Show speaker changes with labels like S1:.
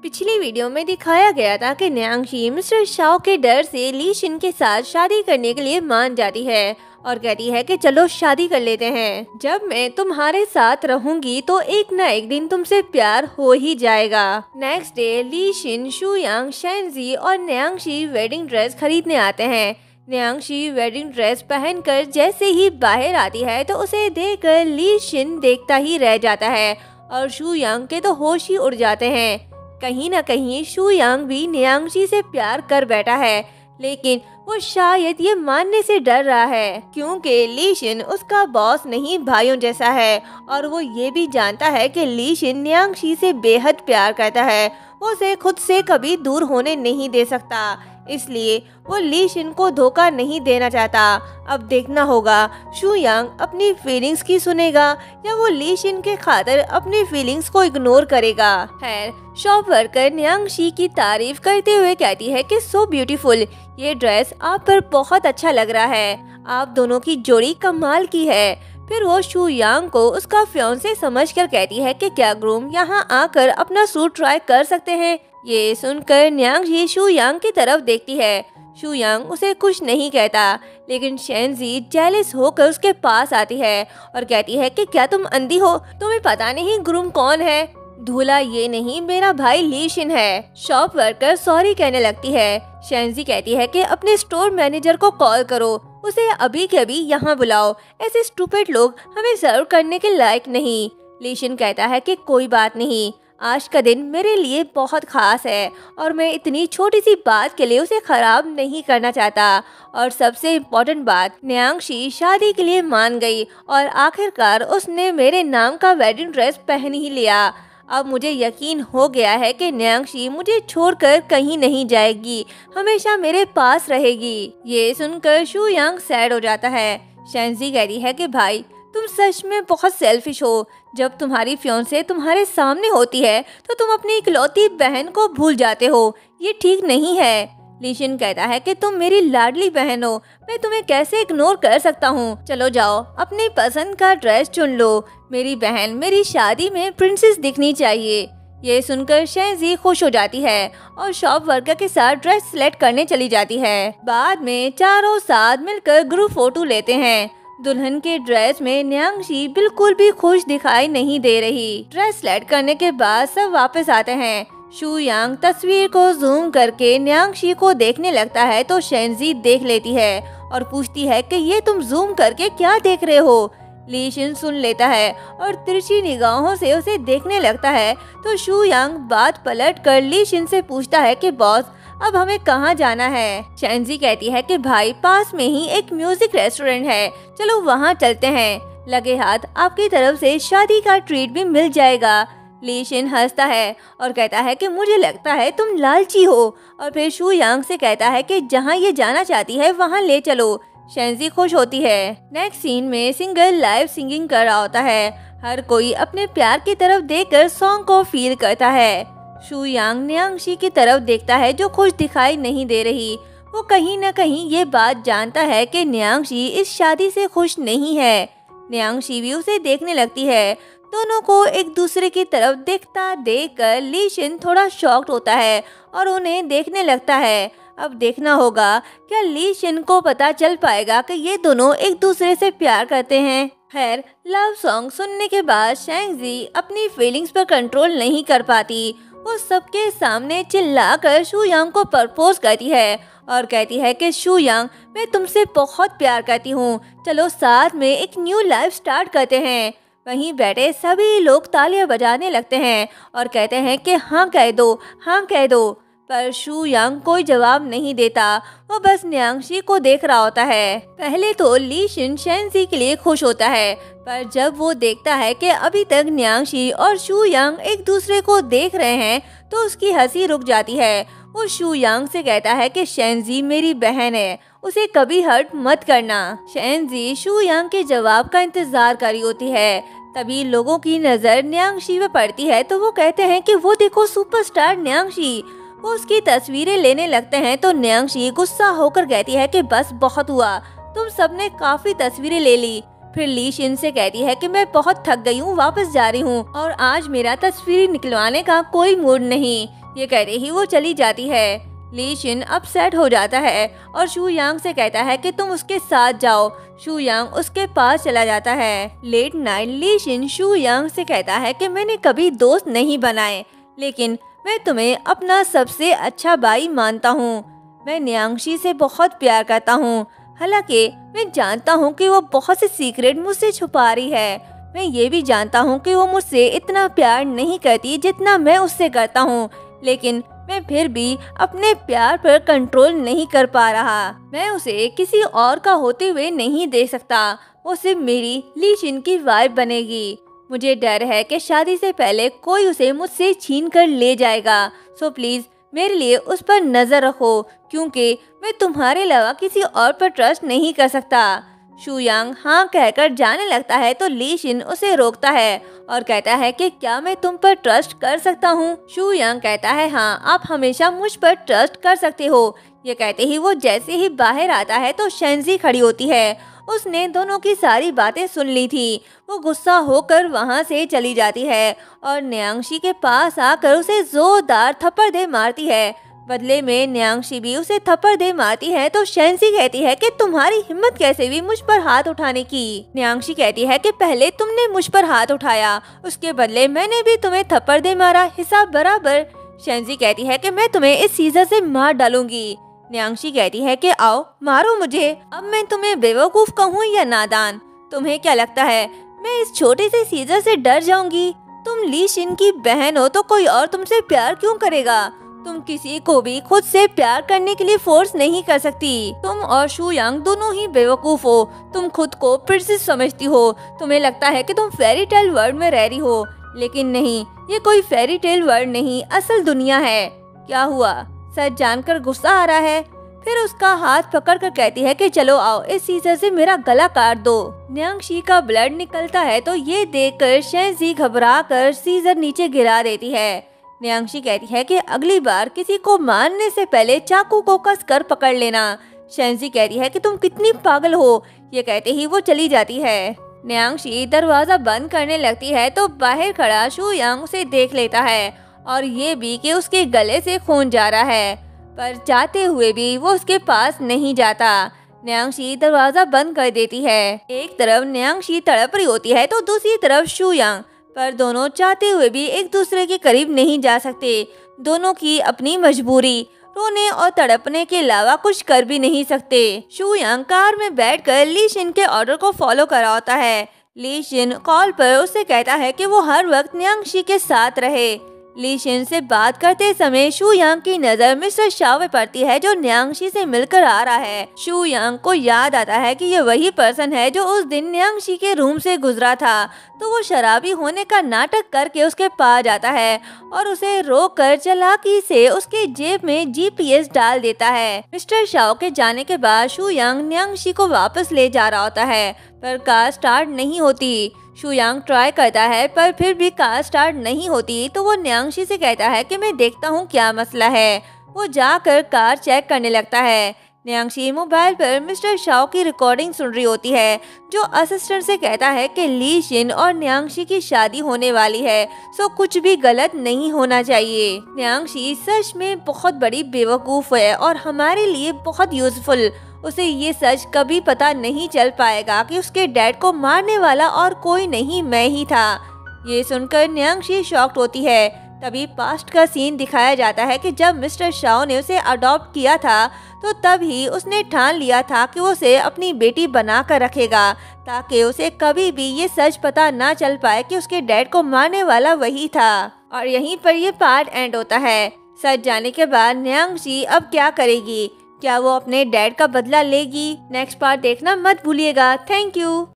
S1: पिछली वीडियो में दिखाया गया था कि न्यांगशी मिस्टर शाओ के डर से ली शिन के साथ शादी करने के लिए मान जाती है और कहती है कि चलो शादी कर लेते हैं। जब मैं तुम्हारे साथ रहूंगी तो एक न एक दिन तुमसे प्यार हो ही जाएगा। नेक्स्ट डे ली शिन, शू यांग, शेंजी और न्यांगशी वेडिंग ड्रेस खरीदने आते हैं। न्यांगशी वेडिंग ड्रेस पहनकर जैसे ही बाहर आती है तो उसे देखकर ली शिन देखता ही रह जाता है और शू यांग के तो होश ही उड़ जाते हैं। कहीं न कहीं शू यांग भी न्यांगशी से प्यार कर बैठा है, लेकिन वो शायद ये मानने से डर रहा है क्योंकि ली शिन उसका बॉस नहीं भाइयों जैसा है और वो ये भी जानता है कि ली शिन न्यांगशी से बेहद प्यार करता है। वो उसे खुद से कभी दूर होने नहीं दे सकता, इसलिए वो ली शिन को धोखा नहीं देना चाहता। अब देखना होगा शू यांग अपनी फीलिंग्स की सुनेगा या वो ली शिन के खातिर अपनी फीलिंग्स को इग्नोर करेगा। खैर, शॉप वर्कर न्यांगशी की तारीफ करते हुए कहती है कि सो ब्यूटीफुल, ये ड्रेस आप पर बहुत अच्छा लग रहा है, आप दोनों की जोड़ी कमाल की है। फिर वो शू यांग को उसका फियांसे समझकर कहती है कि क्या ग्रूम यहाँ आकर अपना सूट ट्राई कर सकते हैं। ये सुनकर न्यांगशी शू यांग की तरफ देखती है। शू यांग उसे कुछ नहीं कहता, लेकिन शेंजी जेलस होकर उसके पास आती है और कहती है कि क्या तुम अंधी हो, तुम्हें पता नहीं ग्रूम कौन है। धूला ये नहीं, मेरा भाई ली शिन है। शॉप वर्कर सॉरी कहने लगती है। शेंजी कहती है कि अपने स्टोर मैनेजर को कॉल करो, उसे अभी के अभी यहाँ बुलाओ, ऐसे स्टूपिड लोग हमें सर्व करने के लायक नहीं। ली शिन कहता है कि कोई बात नहीं, आज का दिन मेरे लिए बहुत खास है और मैं इतनी छोटी सी बात के लिए उसे खराब नहीं करना चाहता। और सबसे इम्पोर्टेंट बात, न्यांगशी शादी के लिए मान गई और आखिरकार उसने मेरे नाम का वेडिंग ड्रेस पहन ही लिया। अब मुझे यकीन हो गया है कि न्यांगशी मुझे छोड़कर कहीं नहीं जाएगी, हमेशा मेरे पास रहेगी। ये सुनकर शू यांग सैड हो जाता है। शेंजी कहती है कि भाई तुम सच में बहुत सेल्फिश हो, जब तुम्हारी फियांसे तुम्हारे सामने होती है तो तुम अपनी इकलौती बहन को भूल जाते हो, ये ठीक नहीं है। ली शिन कहता है कि तुम मेरी लाडली बहन हो, मैं तुम्हें कैसे इग्नोर कर सकता हूँ। चलो जाओ अपनी पसंद का ड्रेस चुन लो, मेरी बहन मेरी शादी में प्रिंसेस दिखनी चाहिए। ये सुनकर शेंजी खुश हो जाती है और शॉप वर्कर के साथ ड्रेस सिलेक्ट करने चली जाती है। बाद में चारों साथ मिलकर ग्रुप फोटो लेते हैं। दुल्हन के ड्रेस में न्यांगशी बिल्कुल भी खुश दिखाई नहीं दे रही। ड्रेस सिलेक्ट करने के बाद सब वापस आते हैं। शू यांग तस्वीर को जूम करके न्यांगशी को देखने लगता है तो शेंजी देख लेती है और पूछती है कि ये तुम जूम करके क्या देख रहे हो। ली शिन सुन लेता है और तिरछी निगाहों से उसे देखने लगता है तो शू यांग बात पलट कर ली शिन से पूछता है कि बॉस अब हमें कहाँ जाना है। शेंजी कहती है कि भाई पास में ही एक म्यूजिक रेस्टोरेंट है, चलो वहाँ चलते हैं, लगे हाथ आपकी तरफ से शादी का ट्रीट भी मिल जाएगा। ली शिन हंसता है और कहता है कि मुझे लगता है तुम लालची हो, और फिर शू यांग से कहता है कि जहाँ ये जाना चाहती है वहाँ ले चलो। शेंजी खुश होती है। नेक्स्ट सीन में सिंगर लाइव सिंगिंग कर रहा होता है। हर कोई अपने प्यार की तरफ देखकर सॉन्ग को फील करता है। शू यांग न्यांगशी की तरफ देखता है जो खुश दिखाई नहीं दे रही। वो कहीं न कहीं ये बात जानता है कि न्यांगशी इस शादी से खुश नहीं है। न्यांगशी भी उसे देखने लगती है। दोनों को एक दूसरे की तरफ देखता देखकर ली शिन थोड़ा शॉक्ड होता है और उन्हें देखने लगता है। अब देखना होगा क्या ली शिन को पता चल पाएगा कि ये दोनों एक दूसरे से प्यार करते हैं। खैर, लव सॉन्ग सुनने के बाद शेंजी अपनी फीलिंग्स पर कंट्रोल नहीं कर पाती। वो सबके सामने चिल्लाकर शू यांग को प्रपोज करती है और कहती है कि शू यांग मैं तुमसे बहुत प्यार करती हूँ, चलो साथ में एक न्यू लाइफ स्टार्ट करते हैं। वहीं बैठे सभी लोग तालियां बजाने लगते हैं और कहते हैं कि हाँ कह दो, हाँ कह दो। पर शू यांग कोई जवाब नहीं देता, वो बस न्यांगशी को देख रहा होता है। पहले तो ली शिन शेंजी के लिए खुश होता है, पर जब वो देखता है कि अभी तक न्यांगशी और शू यांग एक दूसरे को देख रहे हैं तो उसकी हंसी रुक जाती है। वो शू यांग से कहता है कि शेंजी मेरी बहन है, उसे कभी हर्ट मत करना। शेंजी शू यांग के जवाब का इंतजार कर रही होती है। तभी लोगों की नजर न्यांगशी पे पड़ती है तो वो कहते हैं कि वो देखो सुपरस्टार न्यांगशी। वो उसकी तस्वीरें लेने लगते हैं तो न्यांगशी गुस्सा होकर कहती है कि बस बहुत हुआ, तुम सबने काफी तस्वीरें ले ली। फिर ली शिन से कहती है कि मैं बहुत थक गई हूँ, वापस जा रही हूँ और आज मेरा तस्वीर निकलवाने का कोई मूड नहीं। ये कहते ही वो चली जाती है। ली शिन अपसेट हो जाता है और शू यांग से कहता है कि तुम उसके साथ जाओ। शू यांग उसके पास चला जाता है। लेट नाइट ली शिन शू यांग से कहता है कि मैंने कभी दोस्त नहीं बनाए, लेकिन मैं तुम्हें अपना सबसे अच्छा भाई मानता हूँ। मैं न्यांगशी से बहुत प्यार करता हूँ, हालांकि मैं जानता हूँ कि वो बहुत से सीक्रेट मुझसे छुपा रही है। मैं ये भी जानता हूँ कि वो मुझसे इतना प्यार नहीं करती जितना मैं उससे करता हूँ, लेकिन मैं फिर भी अपने प्यार पर कंट्रोल नहीं कर पा रहा। मैं उसे किसी और का होते हुए नहीं देख सकता। वो सिर्फ मेरी ली शिन की वाइफ बनेगी। मुझे डर है कि शादी से पहले कोई उसे मुझसे छीन कर ले जाएगा। सो प्लीज मेरे लिए उस पर नजर रखो, क्योंकि मैं तुम्हारे अलावा किसी और पर ट्रस्ट नहीं कर सकता। शू यांग हाँ कहकर जाने लगता है तो ली शिन उसे रोकता है और कहता है कि क्या मैं तुम पर ट्रस्ट कर सकता हूँ। शू यांग कहता है हाँ, आप हमेशा मुझ पर ट्रस्ट कर सकते हो। ये कहते ही वो जैसे ही बाहर आता है तो शेंजी खड़ी होती है। उसने दोनों की सारी बातें सुन ली थी। वो गुस्सा होकर वहाँ से चली जाती है और न्यांगशी के पास आकर उसे जोरदार थप्पड़ दे मारती है। बदले में न्यांगशी भी उसे थप्पड़ दे मारती है तो शेंजी कहती है कि तुम्हारी हिम्मत कैसे हुई मुझ पर हाथ उठाने की। न्यांगशी कहती है कि पहले तुमने मुझ पर हाथ उठाया, उसके बदले मैंने भी तुम्हें थप्पड़ दे मारा, हिसाब बराबर। शेंजी कहती है कि मैं तुम्हें इस सीजर से मार डालूंगी। न्यांगशी कहती है कि आओ मारो मुझे, अब मैं तुम्हें बेवकूफ कहूँ या नादान? तुम्हें क्या लगता है मैं इस छोटे से सीजर से डर जाऊंगी? तुम ली शिन की बहन हो तो कोई और तुमसे प्यार क्यों करेगा? तुम किसी को भी खुद से प्यार करने के लिए फोर्स नहीं कर सकती। तुम और शू यांग दोनों ही बेवकूफ हो। तुम खुद को प्रिंसेस समझती हो। तुम्हें लगता है कि तुम फेरी टेल वर्ल्ड में रह रही हो, लेकिन नहीं, ये कोई फेरी टेल वर्ल्ड नहीं, असल दुनिया है। क्या हुआ? सच जानकर गुस्सा आ रहा है? फिर उसका हाथ पकड़कर कहती है कि चलो आओ, इस सीजर से मेरा गला काट दो। न्यांगशी का ब्लड निकलता है तो ये देखकर शेंजी घबरा कर सीजर नीचे गिरा देती है। न्यांगशी कहती है कि अगली बार किसी को मारने से पहले चाकू को कस कर पकड़ लेना। शेंजी कहती है कि तुम कितनी पागल हो। ये कहते ही वो चली जाती है। न्यांगशी दरवाजा बंद करने लगती है तो बाहर खड़ा शू यांग उसे देख लेता है और ये भी कि उसके गले से खून जा रहा है, पर चाहते हुए भी वो उसके पास नहीं जाता। न्यांगशी दरवाजा बंद कर देती है। एक तरफ न्यांगशी तड़प रही होती है तो दूसरी तरफ शू यांग, पर दोनों चाहते हुए भी एक दूसरे के करीब नहीं जा सकते। दोनों की अपनी मजबूरी, रोने और तड़पने के अलावा कुछ कर भी नहीं सकते। शू यांग कार में बैठकर ली शिन के ऑर्डर को फॉलो कर रहा होता है। ली शिन कॉल पर उससे कहता है कि वो हर वक्त न्यांगशी के साथ रहे। ली शिन से बात करते समय शू यांग की नजर मिस्टर शाओ पे पड़ती है जो न्यांगशी से मिलकर आ रहा है। शू यांग को याद आता है कि ये वही पर्सन है जो उस दिन न्यांगशी के रूम से गुजरा था, तो वो शराबी होने का नाटक करके उसके पास जाता है और उसे रोककर चालाकी से उसके जेब में GPS डाल देता है। मिस्टर शाओ के जाने के बाद शू यांग न्यांगशी को वापस ले जा रहा होता है, पर कार स्टार्ट नहीं होती। शू यांग ट्राई करता है पर फिर भी कार स्टार्ट नहीं होती, तो वो न्यांगशी से कहता है कि मैं देखता हूँ क्या मसला है। वो जाकर कार चेक करने लगता है। न्यांगशी मोबाइल पर मिस्टर शाओ की रिकॉर्डिंग सुन रही होती है, जो असिस्टेंट से कहता है कि ली शिन और न्यांगशी की शादी होने वाली है, सो कुछ भी गलत नहीं होना चाहिए। न्यांगशी सच में बहुत बड़ी बेवकूफ़ है और हमारे लिए बहुत यूजफुल। उसे ये सच कभी पता नहीं चल पाएगा कि उसके डैड को मारने वाला और कोई नहीं, मैं ही था। ये सुनकर न्यांगशी शॉक्ड होती है। तभी पास्ट का सीन दिखाया जाता है कि जब मिस्टर शाओ ने उसे अडॉप्ट किया था तो तब ही उसने ठान लिया था कि वो उसे अपनी बेटी बनाकर रखेगा, ताकि उसे कभी भी ये सच पता ना चल पाए कि उसके डैड को मारने वाला वही था। और यहीं पर ये पार्ट एंड होता है। सच जाने के बाद न्यांगशी अब क्या करेगी? क्या वो अपने डैड का बदला लेगी? नेक्स्ट पार्ट देखना मत भूलिएगा। Thank you.